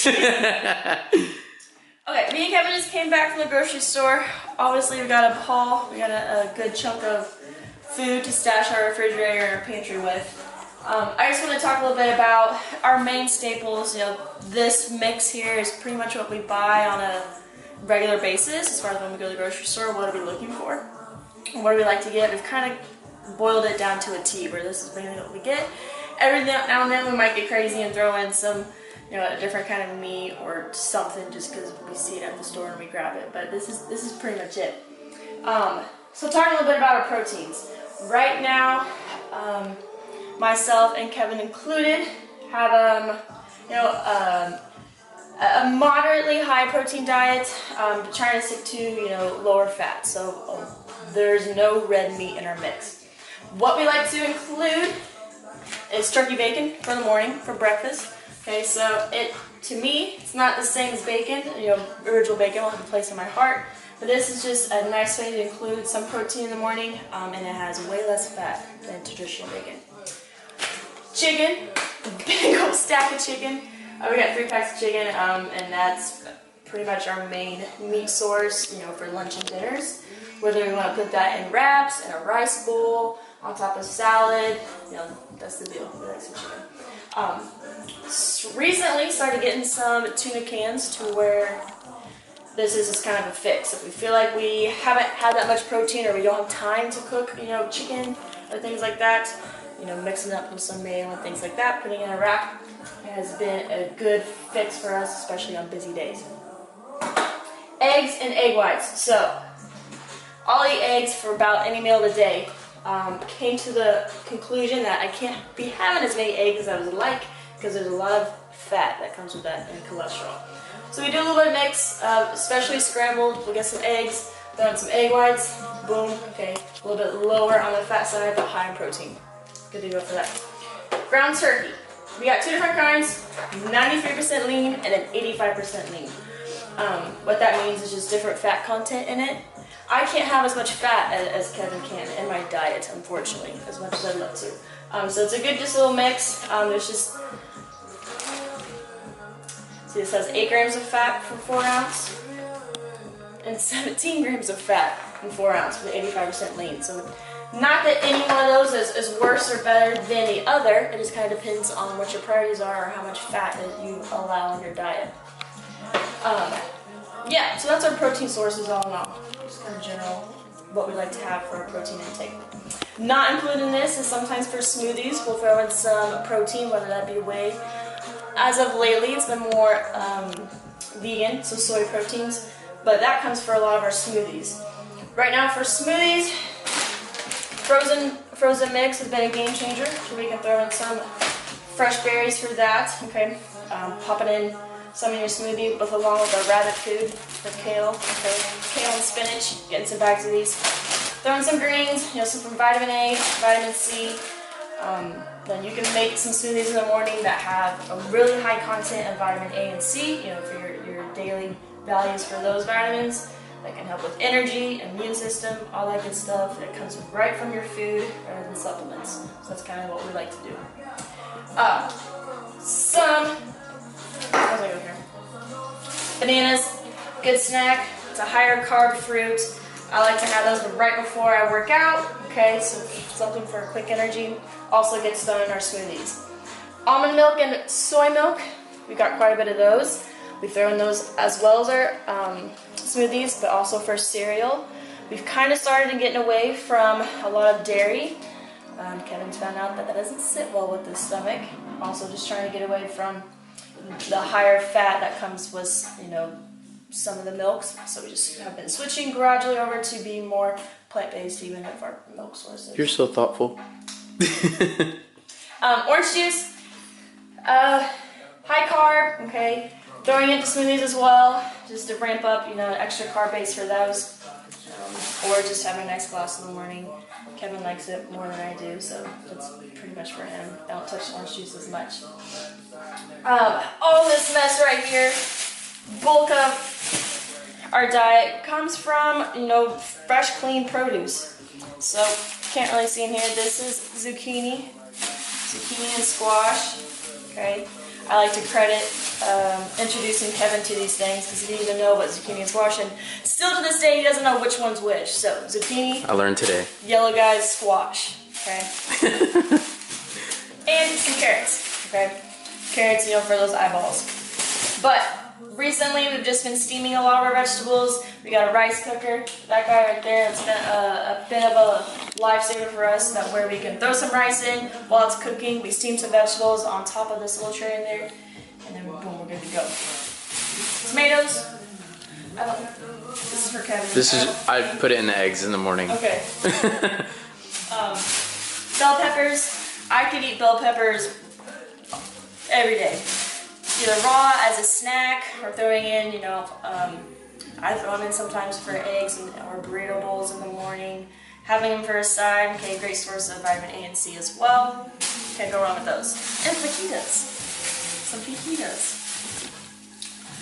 groceries. Okay, me and Kevin just came back from the grocery store. Obviously, we got a haul. We got a good chunk of food to stash our refrigerator and our pantry with. I just want to talk a little bit about our main staples. You know, this mix here is pretty much what we buy on a regular basis as far as when we go to the grocery store. What are we looking for? What do we like to get? We've kind of boiled it down to a T, where this is mainly what we get. Every now and then we might get crazy and throw in some, you know, a different kind of meat or something just because we see it at the store and we grab it. But this is pretty much it. So talking a little bit about our proteins. Right now, myself and Kevin included have a moderately high protein diet, trying to stick to, you know, lower fat. So there's no red meat in our mix. What we like to include is turkey bacon for the morning for breakfast. Okay, so to me, it's not the same as bacon. You know, original bacon will have a place in my heart, but this is just a nice way to include some protein in the morning, and it has way less fat than traditional bacon. Chicken, big old stack of chicken. We got 3 packs of chicken, and that's pretty much our main meat source, you know, for lunch and dinners. Whether we want to put that in wraps, in a rice bowl, on top of salad, you know, that's the deal. We like some chicken. Recently started getting some tuna cans to where this is just kind of a fix. If we feel like we haven't had that much protein or we don't have time to cook, you know, chicken or things like that, you know, mixing up with some mayo and things like that, putting in a wrap has been a good fix for us, especially on busy days. Eggs and egg whites. So I'll eat eggs for about any meal of the day. Came to the conclusion that I can't be having as many eggs as I would like because there's a lot of fat that comes with that and cholesterol. So we do a little bit of mix, especially scrambled. We'll get some eggs, throw in some egg whites, boom, okay. A little bit lower on the fat side, but high in protein. Good to go for that. Ground turkey. We got 2 different kinds, 93% lean and then 85% lean. What that means is just different fat content in it. I can't have as much fat as Kevin can in my diet, unfortunately, as much as I'd love to. So it's a good just little mix. There's just, see, this has 8 grams of fat for 4 ounce and 17 grams of fat in 4 ounce with 85% lean. So not that any one of those is worse or better than the other. It just kind of depends on what your priorities are or how much fat that you allow in your diet. Yeah, so that's our protein sources all in all. Just kind of general what we like to have for our protein intake. Not included in this is sometimes for smoothies. We'll throw in some protein, whether that be whey. As of lately, it's been more vegan, so soy proteins, but that comes for a lot of our smoothies. Right now for smoothies, frozen mix has been a game changer, so we can throw in some fresh berries for that. Okay, pop it in some in your smoothie, both along with our rabbit food for kale. Okay, kale and spinach. Getting some bags of these. Throw in some greens. You know, some from vitamin A, vitamin C. Then you can make some smoothies in the morning that have a really high content of vitamin A and C. You know, for your daily values for those vitamins. That can help with energy, immune system, all that good stuff. It comes right from your food rather than supplements. So that's kind of what we like to do. How's I go here? Bananas, good snack. It's a higher carb fruit. I like to have those right before I work out. Okay, so something for quick energy. Also gets done in our smoothies. Almond milk and soy milk. We got quite a bit of those. We throw in those as well as our smoothies, but also for cereal. We've kind of started getting away from a lot of dairy. Kevin's found out that doesn't sit well with his stomach. Also just trying to get away from the higher fat that comes with, you know, some of the milks. So we just have been switching gradually over to being more plant-based even with our milk sources. You're so thoughtful. Orange juice, high carb, okay. Throwing into smoothies as well, just to ramp up, you know, extra carb base for those. Or just having a nice glass in the morning. Kevin likes it more than I do, so that's pretty much for him. I don't touch orange juice as much. All this mess right here, bulk of our diet comes from, you know, fresh, clean produce. So, can't really see in here, this is zucchini and squash, okay. I like to credit introducing Kevin to these things because he didn't even know what zucchini and squash, and still to this day he doesn't know which one's which. So zucchini, I learned today. Yellow guys, squash. Okay. And some carrots. Okay. Carrots, for those eyeballs. But recently we've just been steaming a lot of our vegetables. We got a rice cooker. That guy right there, it's been a bit of a lifesaver for us, that where we can throw some rice in while it's cooking. We steam some vegetables on top of this little tray in there, and then boom, we're good to go. Tomatoes. This is for Kevin. I put it in the eggs in the morning. Okay. Bell peppers. I could eat bell peppers every day. Either raw as a snack or throwing in, I throw them in sometimes for eggs or burrito bowls in the morning. Having them for a side, okay, great source of vitamin A and C as well. Can't go wrong with those. And fajitas. Some fajitas.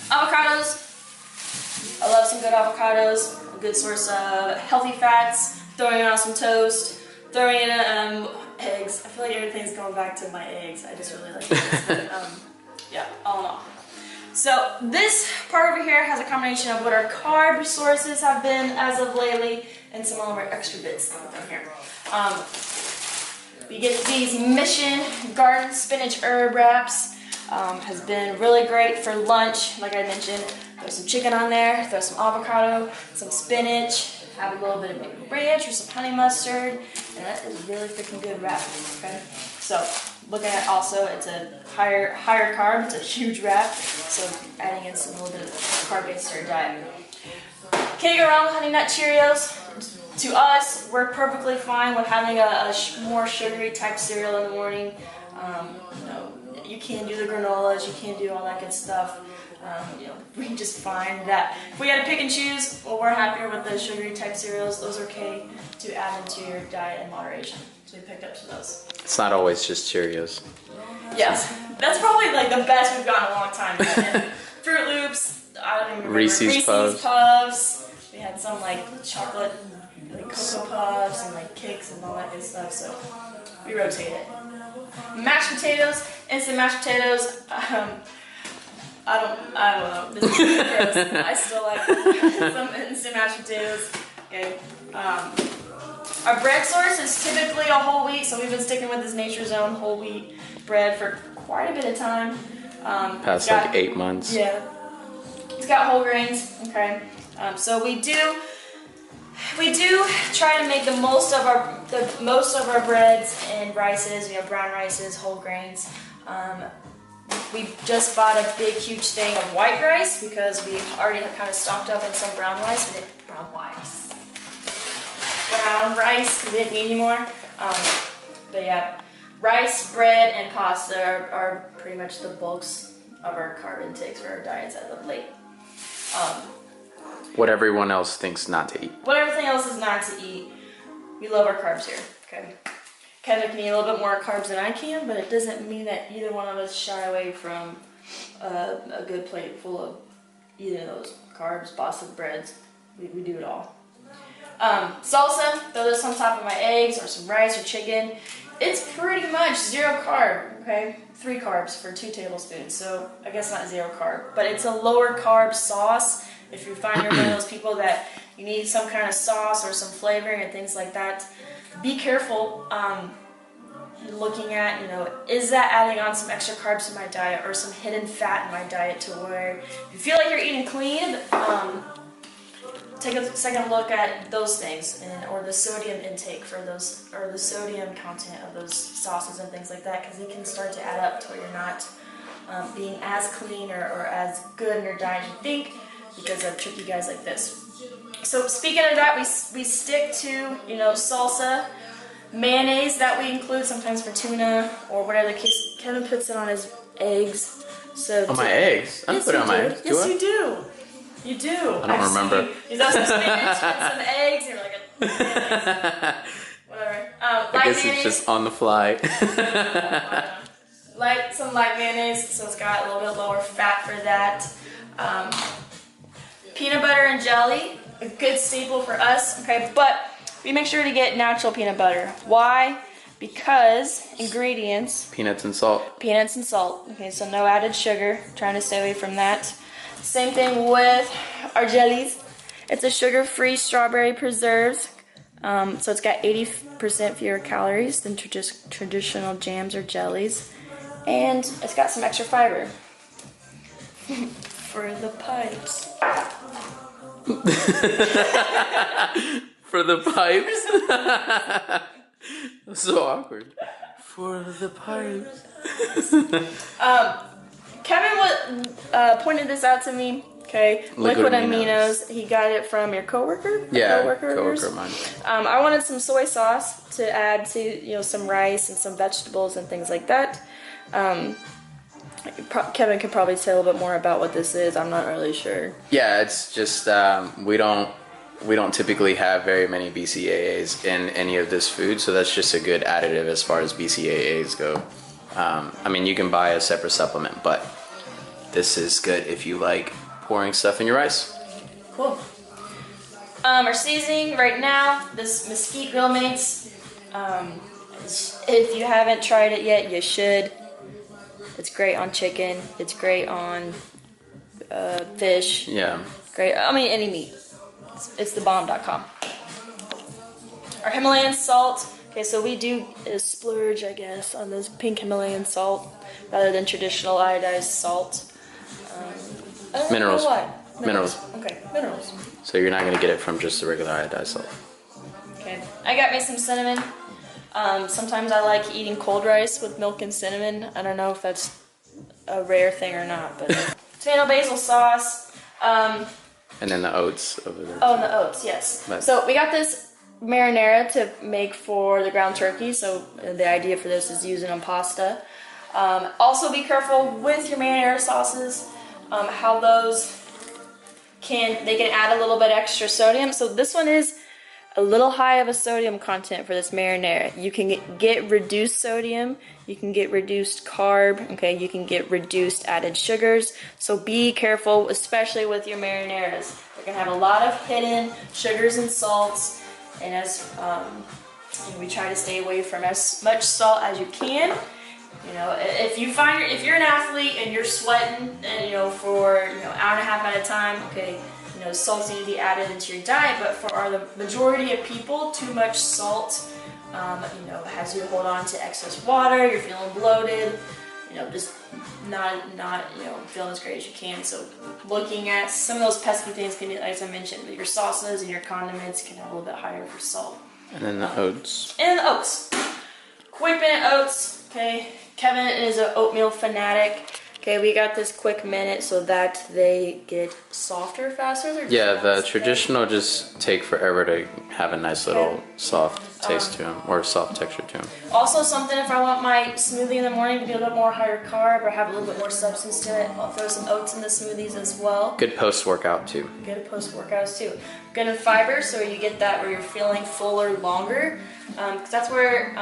Avocados. I love some good avocados. A good source of healthy fats. Throwing on some toast. Throwing in eggs. I feel like everything's going back to my eggs. I just really like eggs. But, yeah, all in all. So this part over here has a combination of what our carb sources have been as of lately and some of our extra bits down here. We get these Mission Garden Spinach Herb Wraps. Has been really great for lunch, like I mentioned. Throw some chicken on there, throw some avocado, some spinach, have a little bit of maybe ranch or some honey mustard, and that is really freaking good wrap, okay? So, looking at also, it's a higher carb, it's a huge wrap, so adding in some little bit of carb base to our diet. Can't go wrong with Honey Nut Cheerios. To us, we're perfectly fine with having a more sugary type cereal in the morning. You can do the granolas, you can do all that good stuff. We just find that if we had to pick and choose, well, we're happier with the sugary type cereals. Those are okay to add into your diet in moderation. So we picked up some of those. It's not always just Cheerios. Yes, that's probably like the best we've gotten in a long time. And Fruit Loops, I don't even remember. Reese's Puffs. We had some like chocolate, like Cocoa Puffs and like cakes and all that good stuff. So we rotate it. Mashed potatoes, instant mashed potatoes. I don't know. This is gross. I still like some instant mashed potatoes. Okay. Our bread source is typically a whole wheat, so we've been sticking with this Nature's Own whole wheat bread for quite a bit of time. Past like 8 months. Yeah. It's got whole grains. Okay. So we do try to make the most of our breads and rices. Brown rices, whole grains. We just bought a big, huge thing of white rice because we already have kind of stocked up on some brown rice. Brown rice, we didn't need any more. But yeah, rice, bread, and pasta are pretty much the bulks of our carb intakes for our diets as of late. What everyone else thinks not to eat. What everything else is not to eat. We love our carbs here, okay? Kevin can eat a little bit more carbs than I can, but it doesn't mean that either one of us shy away from a good plate full of either of those carbs, pasta, breads. We do it all. Salsa, throw this on top of my eggs or some rice or chicken. It's pretty much 0 carb, okay? 3 carbs for 2 tablespoons, so I guess not 0 carb, but it's a lower carb sauce. If you find you're one of those people that you need some kind of sauce or some flavoring and things like that, be careful looking at, is that adding on some extra carbs to my diet or some hidden fat in my diet to where if you feel like you're eating clean, take a second look at those things or the sodium intake for those, or the sodium content of those sauces and things like that, because it can start to add up to where you're not being as clean or as good in your diet as you think because of tricky guys like this. So speaking of that, we stick to, salsa, mayonnaise that we include sometimes for tuna or whatever the case. Kevin puts it on his eggs. So on my eggs? I don't put it on my eggs. Yes, you do. You do. I don't remember. You got some spinach and some eggs. You're like, whatever. I guess mayonnaise. It's just on the fly. Some light mayonnaise, so it's got a little bit lower fat for that. Peanut butter and jelly, a good staple for us. Okay, but we make sure to get natural peanut butter. Why? because ingredients, Peanuts and salt. peanuts and salt. Okay, so no added sugar. Trying to stay away from that. Same thing with our jellies. It's a sugar-free strawberry preserves. So it's got 80% fewer calories than traditional jams or jellies. And it's got some extra fiber. For the pipes. For the pipes. So awkward. For the pipes. Kevin pointed this out to me. Okay, liquid aminos. He got it from your coworker. Yeah, coworker of mine. I wanted some soy sauce to add to some rice and some vegetables and things like that. Kevin could probably say a little bit more about what this is. I'm not really sure. Yeah, it's just we don't typically have very many BCAAs in any of this food, so that's just a good additive as far as BCAAs go. I mean, you can buy a separate supplement, but this is good if you like pouring stuff in your rice. Cool. Our seasoning right now, this Mesquite Grill Mates. If you haven't tried it yet, you should. It's great on chicken. It's great on fish. Yeah. Great. I mean, any meat. It's thebomb.com. Our Himalayan salt. Okay, so we do splurge, I guess, on this pink Himalayan salt rather than traditional iodized salt. Minerals. Minerals. Okay, minerals. So you're not going to get it from just the regular iodized salt. Okay, I got me some cinnamon. Sometimes I like eating cold rice with milk and cinnamon. I don't know if that's a rare thing or not, but tomato basil sauce. And then the oats over there. Oh, and the oats, yes. But so we got this marinara to make for the ground turkey. So the idea for this is using on pasta. Also be careful with your marinara sauces. How those can add a little bit extra sodium. So this one is a little high of a sodium content for this marinara. You can get reduced sodium, you can get reduced carb, okay, you can get reduced added sugars. So be careful, especially with your marinaras. They're gonna have a lot of hidden sugars and salts, and as we try to stay away from as much salt as you can. You know, if you're an athlete and you're sweating, and for hour and a half at a time, okay, salts need to be added into your diet. But for the majority of people, too much salt, has you hold on to excess water. You're feeling bloated, just not feeling as great as you can. So looking at some of those pesky things can be, as I mentioned, your sauces and your condiments can have a little bit higher for salt. And then the oats. And the oats. Quick minute oats. Okay. Kevin is an oatmeal fanatic. Okay, we got this quick minute so that they get softer faster. Yeah, the traditional just take forever to have a nice little soft taste to them, or soft texture to them. Also something, if I want my smoothie in the morning to be a little bit more higher carb or have a little bit more substance to it, I'll throw some oats in the smoothies as well. Good post-workout too. Good post-workouts too. Good in fiber, so you get that where you're feeling fuller longer. Because that's where,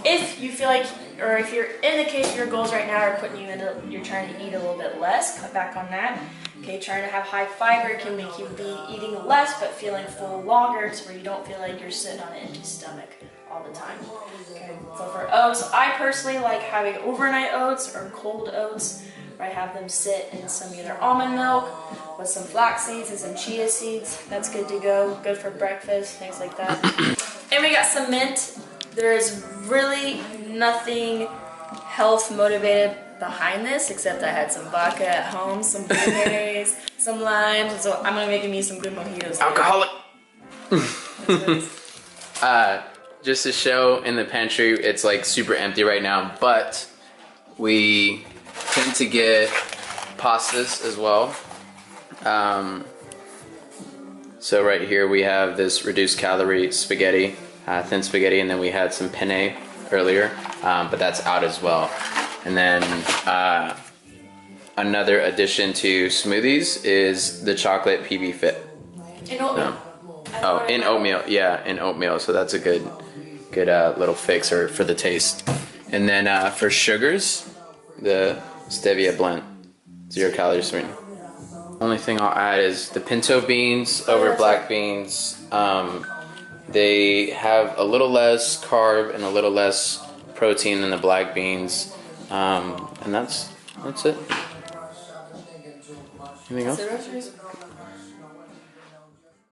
if you feel like, or if you're in the case your goals right now are putting you into, you're trying to eat a little bit less, cut back on that. Okay, trying to have high fiber can make you be eating less but feeling full longer, so where you don't feel like you're sitting on an empty stomach all the time. Okay, so for oats, I personally like having overnight oats or cold oats, where I have them sit in some either almond milk with some flax seeds and some chia seeds. That's good to go, good for breakfast, things like that. And we got some mint. There's really nothing health motivated behind this, except I had some vodka at home, some blueberries, some limes, so I'm gonna make me some good mojitos. Alcoholic! Just to show, in the pantry, it's like super empty right now, but we tend to get pastas as well. So right here we have this reduced calorie spaghetti, thin spaghetti, and then we had some penne earlier, but that's out as well. And then another addition to smoothies is the chocolate PB Fit. In oatmeal. In oatmeal, yeah, in oatmeal. So that's a good little fixer for the taste. And then for sugars, the stevia blend, 0 calorie sweetener. Only thing I'll add is the pinto beans over black beans. They have a little less carb and a little less protein than the black beans, and that's it. Anything else? So groceries.